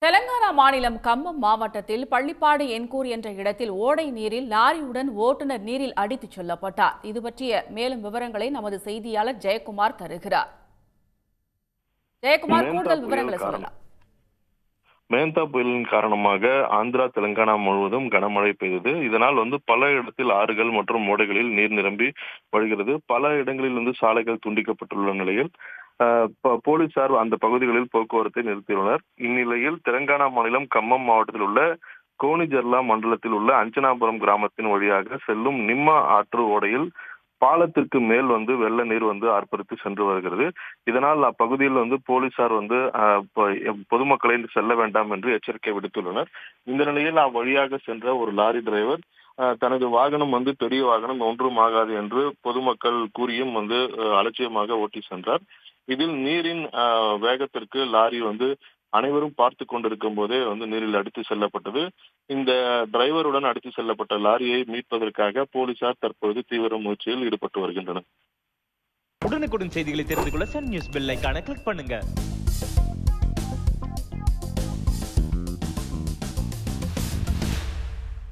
தெலங்கானா மாநிலம் கம்மம் மாவட்டத்தில் பள்ளிப்பாடு என்கூர் என்ற இடத்தில் ஓடை நீரில் லாரியுடன் ஓட்டுநர் நீரில் அடித்துச் செல்லப்பட்டார். இது பற்றிய மேலும் விவரங்களை நமது செய்தியாளர் ஜெயக்குமார் தருகிறார். ஜெயக்குமார், கூடுதல் விவரங்களை சொல்லலாம். மேந்தா புயலின் காரணமாக ஆந்திரா, தெலங்கானா முழுவதும் கனமழை பெய்தது. இதனால் பல இடத்தில் ஆறுகள் மற்றும் ஓடைகளில் நீர் நிரம்பி வழிகிறது. பல இடங்களில் சாலைகள் துண்டிக்கப்பட்டுள்ள நிலையில் போலீசார் அந்த பகுதிகளில் போக்குவரத்தை நிறுத்தியுள்ளனர். இந்நிலையில் தெலங்கானா மாநிலம் கம்மம் மாவட்டத்தில் உள்ள கோனிஜர்லா மண்டலத்தில் உள்ள அஞ்சனாபுரம் கிராமத்தின் வழியாக செல்லும் நிம்மா ஆற்று ஓடையில் பாலத்திற்கு மேல் வெள்ள நீர் ஆர்ப்பரித்து சென்று வருகிறது. இதனால் அப்பகுதியில் போலீசார் பொதுமக்களை செல்ல வேண்டாம் என்று எச்சரிக்கை விடுத்துள்ளனர். இந்த நிலையில் அவ்வழியாக சென்ற ஒரு லாரி டிரைவர் தனது வாகனம் பெரிய வாகனம் ஒன்றும் ஆகாது என்று பொதுமக்கள் கூறியும் அலட்சியமாக ஓட்டி சென்றார். இதில் நீரின் வேகத்திற்கு லாரி அனைவரும் பார்த்து கொண்டிருக்கும் போதே நீரில் அடித்து செல்லப்பட்டது. இந்த டிரைவருடன் அடித்து செல்லப்பட்ட லாரியை மீட்பதற்காக போலீசார் தற்போது தீவிர முயற்சியில் ஈடுபட்டு வருகின்றனர். உடனுக்குடன் செய்திகளை தெரிந்து கொள்ள சன் நியூஸ் பெல் ஐகானை கிளிக் பண்ணுங்க.